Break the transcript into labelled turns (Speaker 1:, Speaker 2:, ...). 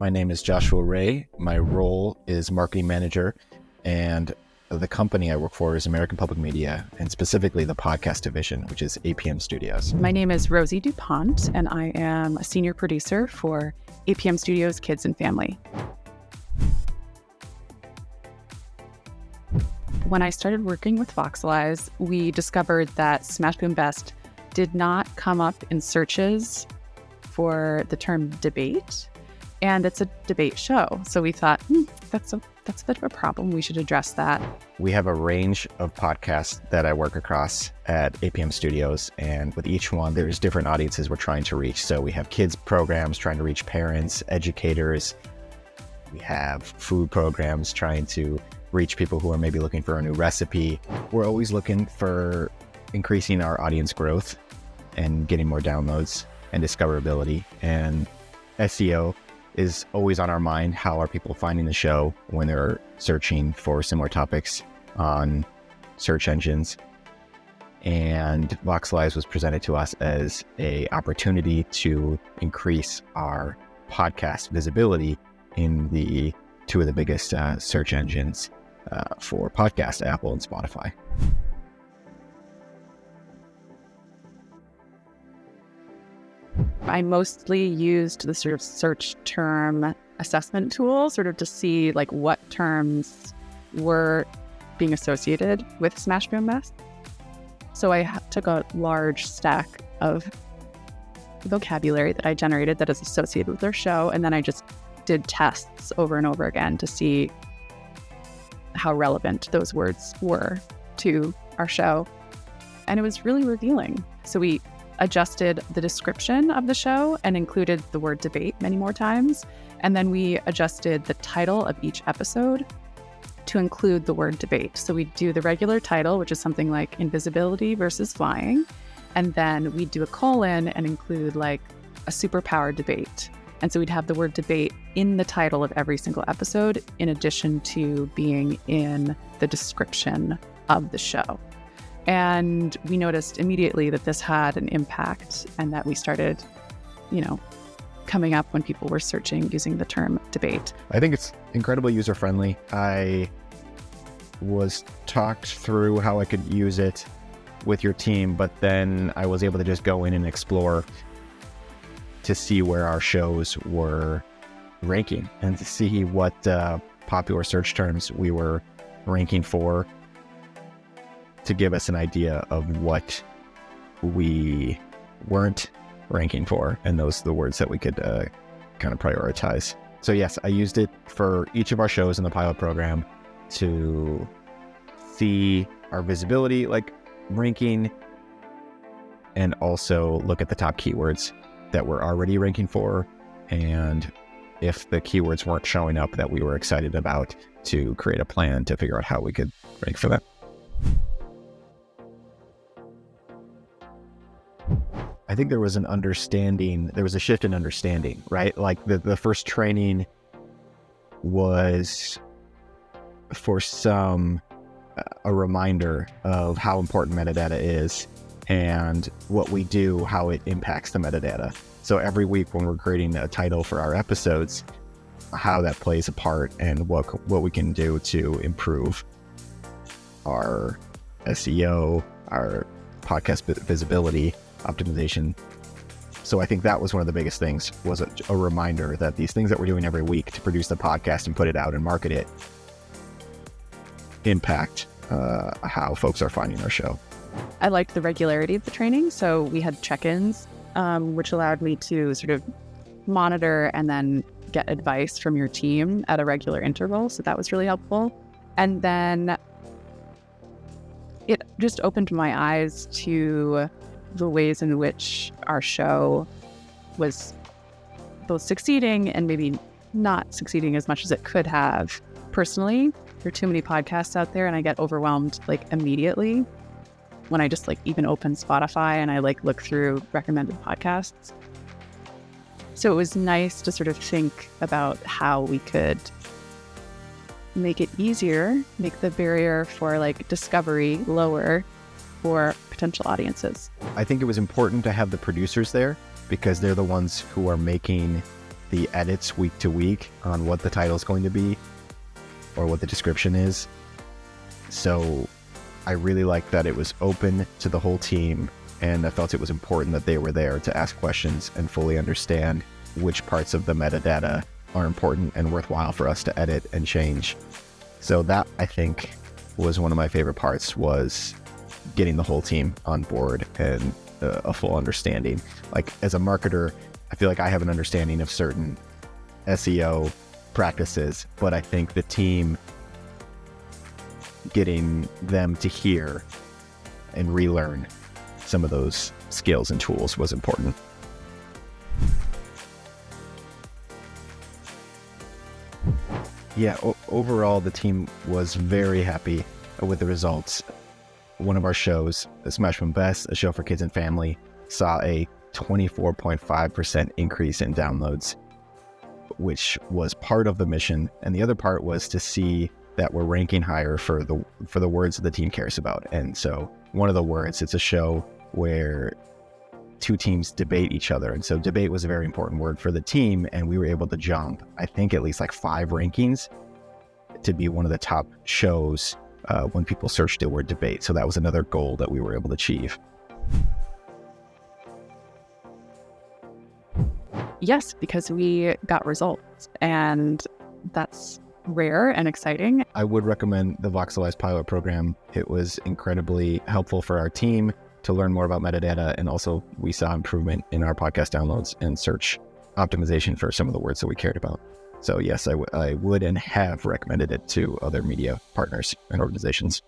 Speaker 1: My name is Joshua Ray. My role is marketing manager, and the company I work for is American Public Media, and specifically the podcast division, which is APM Studios.
Speaker 2: My name is Rosie DuPont, and I am a senior producer for APM Studios Kids and Family. When I started working with Voxalyze, we discovered that Smash Boom Best did not come up in searches for the term debate, and it's a debate show. So we thought, that's a bit of a problem. We should address that.
Speaker 1: We have a range of podcasts that I work across at APM Studios, and with each one, there's different audiences we're trying to reach. So we have kids programs trying to reach parents, educators. We have food programs trying to reach people who are maybe looking for a new recipe. We're always looking for increasing our audience growth and getting more downloads and discoverability. And SEO is always on our mind. How are people finding the show when they're searching for similar topics on search engines? And Voxalyze was presented to us as an opportunity to increase our podcast visibility in the two of the biggest search engines for podcasts, Apple and Spotify.
Speaker 2: I mostly used the sort of search term assessment tool sort of to see like what terms were being associated with Smash Boom Best. So I took a large stack of vocabulary that I generated that is associated with their show, and then I just did tests over and over again to see how relevant those words were to our show. And it was really revealing. So we adjusted the description of the show and included the word debate many more times. And then we adjusted the title of each episode to include the word debate. So we do the regular title, which is something like invisibility versus flying. And then we do a colon and include like a superpower debate. And so we'd have the word debate in the title of every single episode, in addition to being in the description of the show. And we noticed immediately that this had an impact and that we started, coming up when people were searching using the term debate.
Speaker 1: I think it's incredibly user-friendly. I was talked through how I could use it with your team, but then I was able to just go in and explore to see where our shows were ranking and to see what popular search terms we were ranking for, to give us an idea of what we weren't ranking for, and those are the words that we could kind of prioritize. So yes, I used it for each of our shows in the pilot program to see our visibility, like ranking, and also look at the top keywords that we're already ranking for, and if the keywords weren't showing up that we were excited about, to create a plan to figure out how we could rank for them. I think there was a shift in understanding, right? Like the first training was for some a reminder of how important metadata is and what we do, how it impacts the metadata. So every week when we're creating a title for our episodes, how that plays a part and what we can do to improve our SEO, our podcast visibility, optimization. So I think that was one of the biggest things, was a reminder that these things that we're doing every week to produce the podcast and put it out and market it impact how folks are finding our show.
Speaker 2: I liked the regularity of the training. So we had check-ins, which allowed me to sort of monitor and then get advice from your team at a regular interval. So that was really helpful. And then it just opened my eyes to the ways in which our show was both succeeding and maybe not succeeding as much as it could have. Personally, there are too many podcasts out there and I get overwhelmed like immediately when I just like even open Spotify and I like look through recommended podcasts. So it was nice to sort of think about how we could make it easier, make the barrier for like discovery lower for potential audiences.
Speaker 1: I think it was important to have the producers there because they're the ones who are making the edits week to week on what the title is going to be or what the description is. So I really liked that it was open to the whole team, and I felt it was important that they were there to ask questions and fully understand which parts of the metadata are important and worthwhile for us to edit and change. So that, I think, was one of my favorite parts, was getting the whole team on board and a full understanding. Like, as a marketer, I feel like I have an understanding of certain SEO practices, but I think the team, getting them to hear and relearn some of those skills and tools was important. Yeah, overall, the team was very happy with the results. One of our shows, Smash Boom Best, a show for kids and family, saw a 24.5% increase in downloads, which was part of the mission. And the other part was to see that we're ranking higher for the words that the team cares about. And so one of the words, it's a show where two teams debate each other. And so debate was a very important word for the team. And we were able to jump, I think, at least like 5 rankings to be one of the top shows when people searched the word debate. So that was another goal that we were able to achieve.
Speaker 2: Yes, because we got results, and that's rare and exciting.
Speaker 1: I would recommend the Voxalyze pilot program. It was incredibly helpful for our team to learn more about metadata, and also we saw improvement in our podcast downloads and search optimization for some of the words that we cared about. So yes, I would and have recommended it to other media partners and organizations.